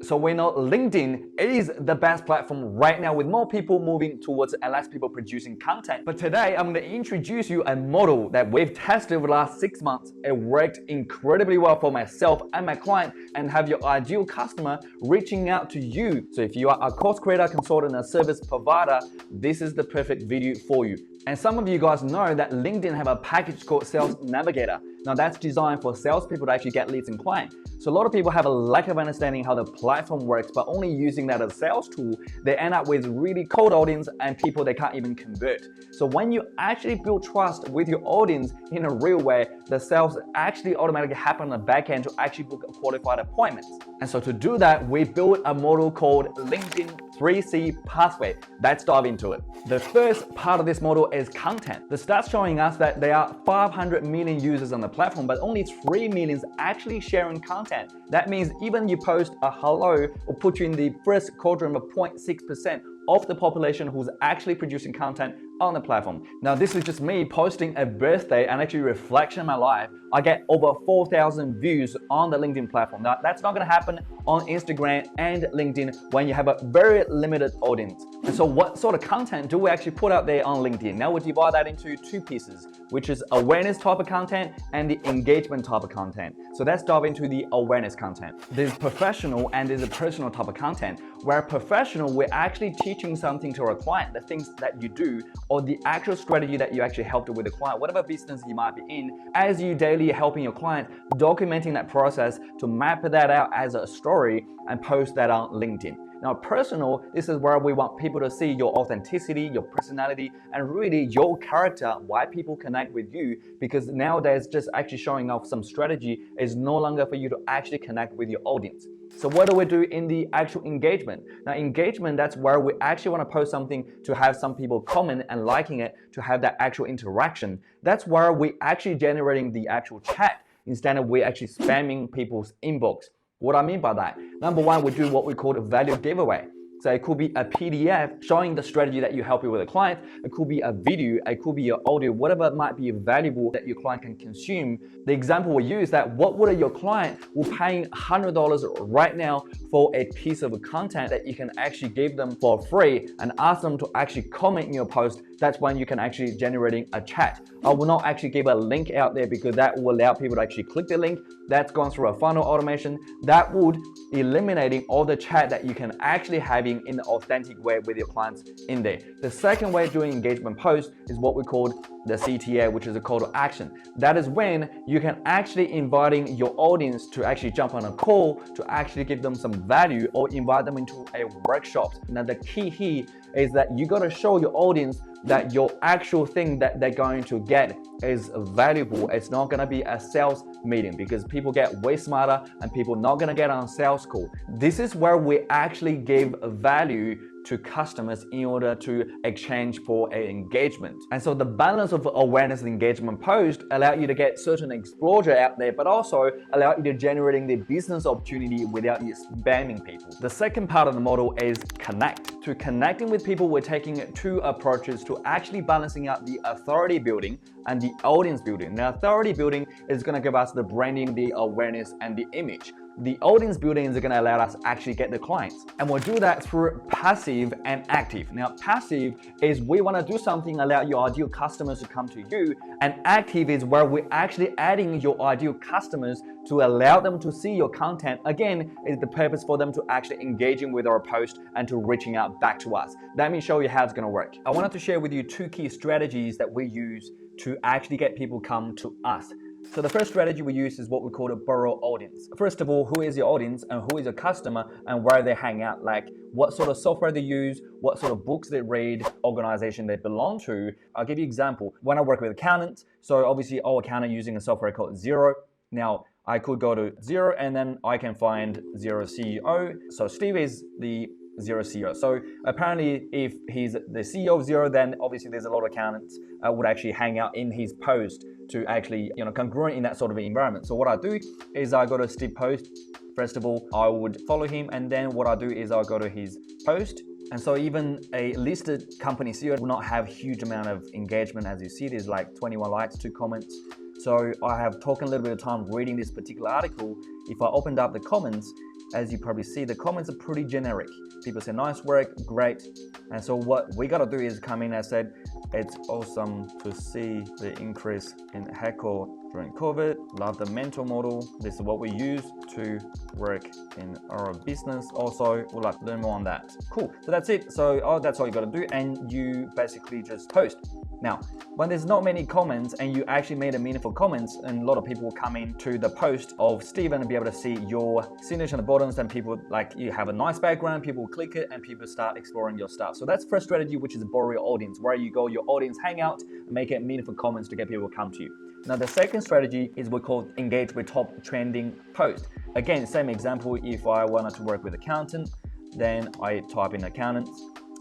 So we know LinkedIn is the best platform right now with more people moving towards and less people producing content. But today I'm going to introduce you a model that we've tested over the last 6 months. It worked incredibly well for myself and my client and have your ideal customer reaching out to you. So if you are a course creator, consultant, or service provider, this is the perfect video for you. And some of you guys know that LinkedIn have a package called Sales Navigator. Now that's designed for salespeople to actually get leads and clients. So a lot of people have a lack of understanding how the platform works, but only using that as a sales tool, they end up with really cold audience and people they can't even convert. So when you actually build trust with your audience in a real way, the sales actually automatically happen on the back end to actually book qualified appointments. And so to do that, we built a model called LinkedIn 3C pathway. Let's dive into it. The first part of this model is content. The stats showing us that there are 500 million users on the platform, but only 3 million actually sharing content. That means even you post a hello or put you in the first quadrant of 0.6% of the population who's actually producing content on the platform. Now this is just me posting a birthday and actually reflection of my life. I get over 4,000 views on the LinkedIn platform. Now that's not gonna happen on Instagram and LinkedIn when you have a very limited audience. And so what sort of content do we actually put out there on LinkedIn? Now we divide that into two pieces, which is awareness type of content and the engagement type of content. So let's dive into the awareness content. There's professional and there's a personal type of content. Where professional, we're actually teaching something to our client, the things that you do, or the actual strategy that you actually helped with the client, whatever business you might be in, as you daily helping your client, documenting that process to map that out as a story and post that on LinkedIn. Now personal, this is where we want people to see your authenticity, your personality, and really your character, why people connect with you, because nowadays just actually showing off some strategy is no longer for you to actually connect with your audience. So what do we do in the actual engagement? Now engagement, that's where we actually want to post something to have some people comment and liking it, to have that actual interaction. That's where we actually generating the actual chat instead of we actually spamming people's inbox. What I mean by that? Number one, we do what we call a value giveaway. So it could be a PDF showing the strategy that you help you with a client. It could be a video, it could be your audio, whatever might be valuable that your client can consume. The example we use that what would your client will paying $100 right now for a piece of content that you can actually give them for free and ask them to actually comment in your post. That's when you can actually generating a chat. I will not actually give a link out there because that will allow people to actually click the link. That's gone through a funnel automation. That would eliminating all the chat that you can actually having in an authentic way with your clients in there. The second way of doing engagement post is what we call the CTA, which is a call to action. That is when you can actually inviting your audience to actually jump on a call to actually give them some value or invite them into a workshop. Now the key here is that you got to show your audience that your actual thing that they're going to get is valuable. It's not going to be a sales meeting because people get way smarter and people not going to get on a sales call. This is where we actually give value to customers in order to exchange for an engagement. And so the balance of awareness and engagement post allow you to get certain exposure out there, but also allow you to generating the business opportunity without you spamming people. The second part of the model is connect. To connecting with people, we're taking two approaches to actually balancing out the authority building and the audience building. Now, authority building is going to give us the branding, the awareness, and the image. The audience building is going to allow us to actually get the clients. And we'll do that through passive and active. Now, passive is we want to do something, allow your ideal customers to come to you. And active is where we're actually adding your ideal customers to allow them to see your content. Again, is the purpose for them to actually engaging with our post and to reaching out back to us. Let me show you how it's going to work. I wanted to share with you two key strategies that we use to actually get people come to us. So the first strategy we use is what we call a borrow audience. First of all, who is your audience and who is your customer and where they hang out, like what sort of software they use, what sort of books they read, organization they belong to. I'll give you an example. When I work with accountants, so obviously all accountants using a software called Xero. Now, I could go to Xero and then I can find Xero CEO. So Steve is the Xero CEO. So apparently if he's the CEO of Xero, then obviously there's a lot of accountants would actually hang out in his post to actually, congruent in that sort of environment. So what I do is I go to Steve post. First of all, I would follow him, and then what I do is I'll go to his post. And so even a listed company CEO will not have huge amount of engagement. As you see, there's like 21 likes, 2 comments. So I have taken a little bit of time reading this particular article. If I opened up the comments, as you probably see, the comments are pretty generic. People say nice work, great. And so what we gotta do is come in and said, it's awesome to see the increase in heckle during COVID. Love the mental model. This is what we use to work in our business. Also, we'd like to learn more on that. Cool. So that's it. So that's all you gotta do, and you basically just post. Now, when there's not many comments and you actually made a meaningful comments, and a lot of people will come into the post of Steven and be able to see your signature on the bottoms, and people like you have a nice background, people will click it and people start exploring your stuff. So that's first strategy, which is borrow your audience, where you go your audience hangout and make it meaningful comments to get people to come to you. Now the second strategy is we call engage with top trending post. Again, same example, if I wanted to work with accountant, then I type in accountants.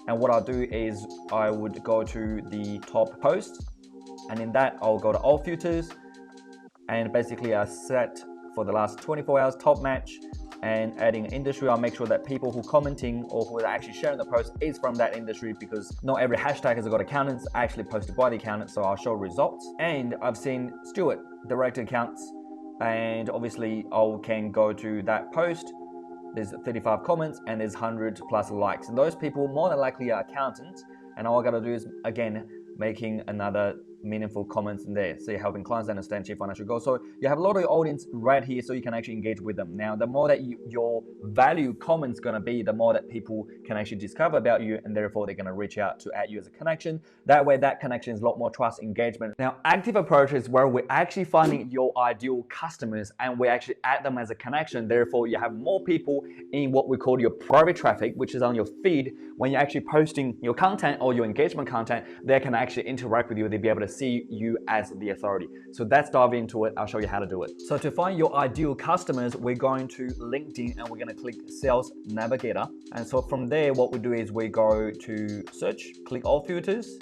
And what I'll do is I would go to the top posts, and in that I'll go to all filters, and basically I set for the last 24 hours top match, and adding industry. I'll make sure that people who are commenting or who are actually sharing the post is from that industry, because not every hashtag has got accountants actually posted by the accountant. So I'll show results, and I've seen Stuart, direct accounts, and obviously I can go to that post. There's 35 comments and there's 100 plus likes, and those people more than likely are accountants, and all I gotta do is again making another meaningful comments in there. So you're helping clients understand chief financial goals. So you have a lot of your audience right here, so you can actually engage with them. Now, the more that your value comments gonna be, the more that people can actually discover about you, and therefore they're gonna reach out to add you as a connection. That way, that connection is a lot more trust engagement. Now, active approach is where we're actually finding your ideal customers and we actually add them as a connection. Therefore, you have more people in what we call your private traffic, which is on your feed. When you're actually posting your content or your engagement content, they can actually interact with you. They'll be able to see you as the authority. So let's dive into it. I'll show you how to do it. So to find your ideal customers, we're going to LinkedIn and we're going to click Sales Navigator. And so from there, what we do is we go to search, click all filters.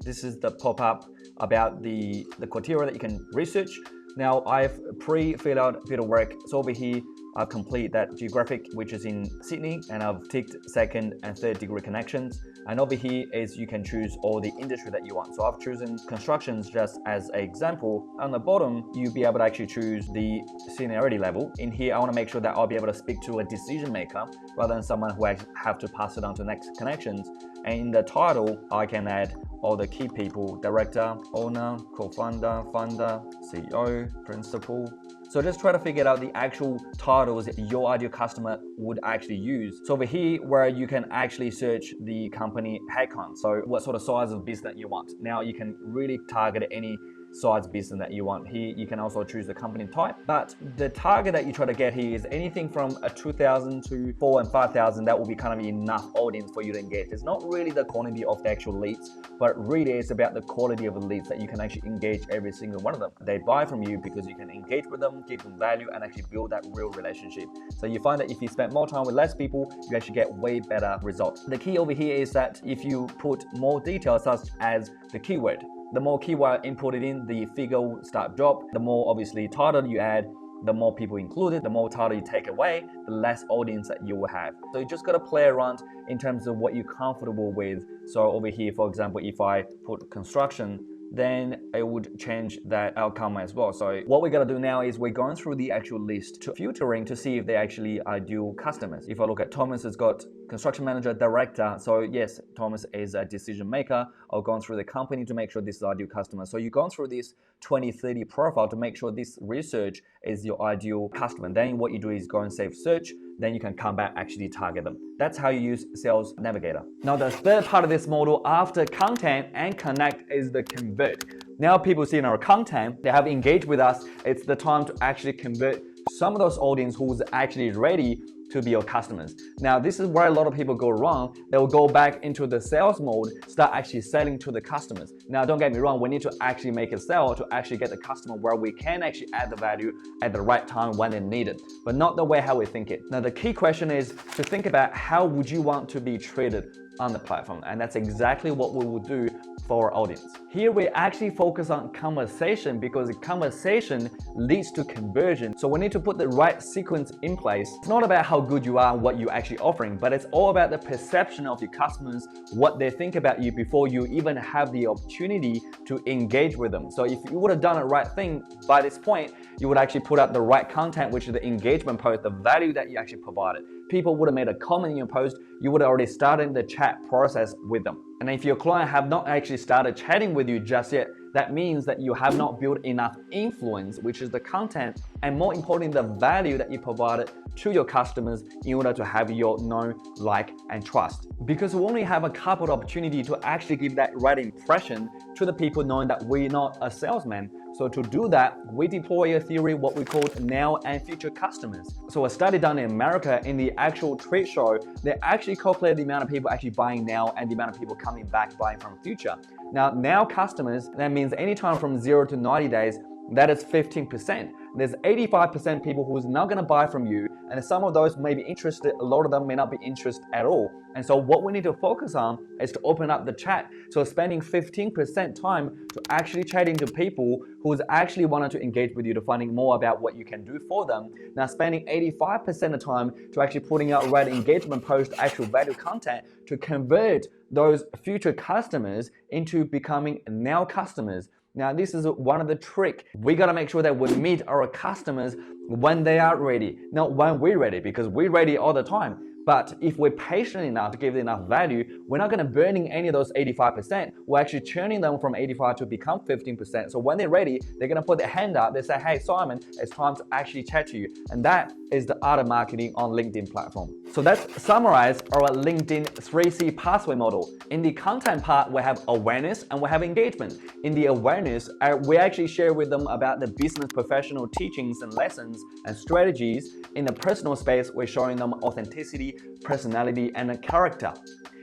This is the pop-up about the criteria that you can research. Now I've pre-filled out a bit of work. So over here, I've completed that geographic, which is in Sydney, and I've ticked second and third degree connections. And over here is you can choose all the industry that you want. So I've chosen constructions just as an example. On the bottom, you'll be able to actually choose the seniority level. In here, I want to make sure that I'll be able to speak to a decision maker rather than someone who I have to pass it on to next connections. And in the title, I can add all the key people: director, owner, co-founder, funder, CEO, principal. So just try to figure out the actual titles that your ideal customer would actually use. So over here, where you can actually search the company headcount. So what sort of size of business you want. Now you can really target any size business that you want. Here you can also choose the company type, but the target that you try to get here is anything from a 2,000 to 4,000 and 5,000. That will be kind of enough audience for you to engage. It's not really the quantity of the actual leads, but really it's about the quality of the leads that you can actually engage every single one of them. They buy from you because you can engage with them, give them value, and actually build that real relationship. So you find that if you spend more time with less people, you actually get way better results. The key over here is that if you put more details such as the keyword, the more keyword inputted in, the figure will start drop. The more obviously title you add, the more people included, the more title you take away, the less audience that you will have. So you just gotta play around in terms of what you're comfortable with. So over here, for example, if I put construction, then it would change that outcome as well. So what we're gonna do now is we're going through the actual list to filtering to see if they're actually ideal customers. If I look at Thomas, has got construction manager, director. So yes, Thomas is a decision maker. I'll go through the company to make sure this is ideal customer. So you're going through this 20-30 profile to make sure this research is your ideal customer. And then what you do is go and save search. Then you can come back, actually target them. That's how you use Sales Navigator. Now the third part of this model after content and connect is the convert. Now people see in our content, they have engaged with us. It's the time to actually convert some of those audience who's actually ready to be your customers. Now, this is where a lot of people go wrong. They will go back into the sales mode, start actually selling to the customers. Now, don't get me wrong, we need to actually make a sale to actually get the customer where we can actually add the value at the right time when they need it, but not the way how we think it. Now, the key question is to think about how would you want to be treated on the platform, and that's exactly what we will do for our audience. Here we actually focus on conversation because conversation leads to conversion. So we need to put the right sequence in place. It's not about how good you are and what you're actually offering, but it's all about the perception of your customers, what they think about you before you even have the opportunity to engage with them. So if you would have done the right thing by this point, you would actually put up the right content, which is the engagement post, the value that you actually provided. People would have made a comment in your post, you would have already started the chat process with them. And if your client have not actually started chatting with you just yet, that means that you have not built enough influence, which is the content, and more importantly, the value that you provided to your customers in order to have your know, like, and trust. Because we only have a couple of opportunities to actually give that right impression to the people knowing that we're not a salesman. So to do that, we deploy a theory, what we call now and future customers. So a study done in America in the actual trade show, they actually calculate the amount of people actually buying now and the amount of people coming back buying from future. Now customers, that means anytime from 0 to 90 days, that is 15%. There's 85% people who's not gonna buy from you, and some of those may be interested, a lot of them may not be interested at all. And so what we need to focus on is to open up the chat. So spending 15% time to actually chatting to people who's actually wanted to engage with you, to finding more about what you can do for them. Now spending 85% of time to actually putting out right engagement post, actual value content to convert those future customers into becoming now customers. Now, this is one of the tricks. We gotta make sure that we meet our customers when they are ready, not when we're ready, because we're ready all the time. But if we're patient enough to give them enough value, we're not gonna burning any of those 85%. We're actually churning them from 85 to become 15%. So when they're ready, they're gonna put their hand up. They say, hey, Simon, it's time to actually chat to you. And that is the art of marketing on LinkedIn platform. So let's summarize our LinkedIn 3C pathway model. In the content part, we have awareness and we have engagement. In the awareness, we actually share with them about the business professional teachings and lessons and strategies. In the personal space, we're showing them authenticity, personality, and character.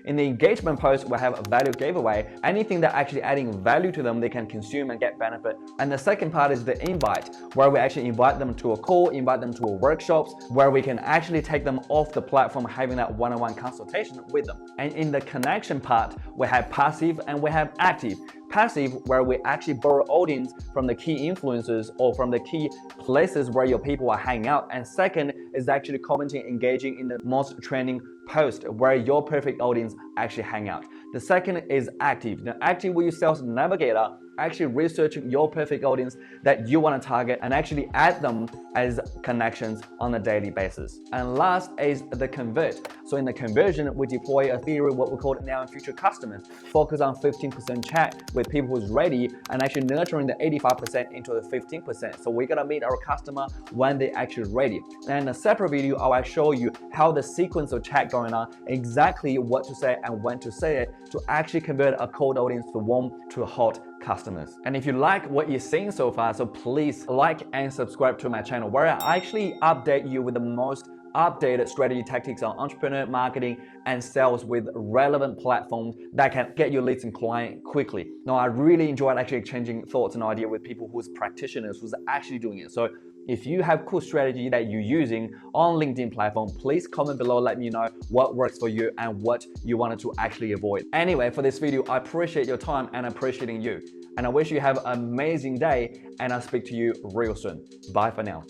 In the engagement post, we have a value giveaway, anything that actually adding value to them they can consume and get benefit. And the second part is the invite, where we actually invite them to a call, invite them to a workshops, where we can actually take them off the platform, having that one-on-one consultation with them. And in the connection part, we have passive and we have active. Passive, where we actually borrow audience from the key influencers or from the key places where your people are hanging out. And second is actually commenting, engaging in the most trending post where your perfect audience actually hang out. The second is active. Now, active will use Sales Navigator, actually researching your perfect audience that you want to target and actually add them as connections on a daily basis. And last is the convert. So in the conversion, we deploy a theory, what we call now and future customers. Focus on 15% chat with people who's ready and actually nurturing the 85% into the 15%. So we're gonna meet our customer when they're actually ready. And in a separate video, I'll show you how the sequence of chat going on, exactly what to say and when to say it to actually convert a cold audience to warm to hot customers. And if you like what you're seeing so far, so please like and subscribe to my channel where I actually update you with the most updated strategy tactics on entrepreneur marketing and sales with relevant platforms that can get your leads and client quickly. Now, I really enjoyed actually exchanging thoughts and ideas with people who's practitioners, who's actually doing it. So if you have cool strategy that you're using on LinkedIn platform, please comment below, let me know what works for you and what you wanted to actually avoid. Anyway, for this video, I appreciate your time and appreciating you. And I wish you have an amazing day and I'll speak to you real soon. Bye for now.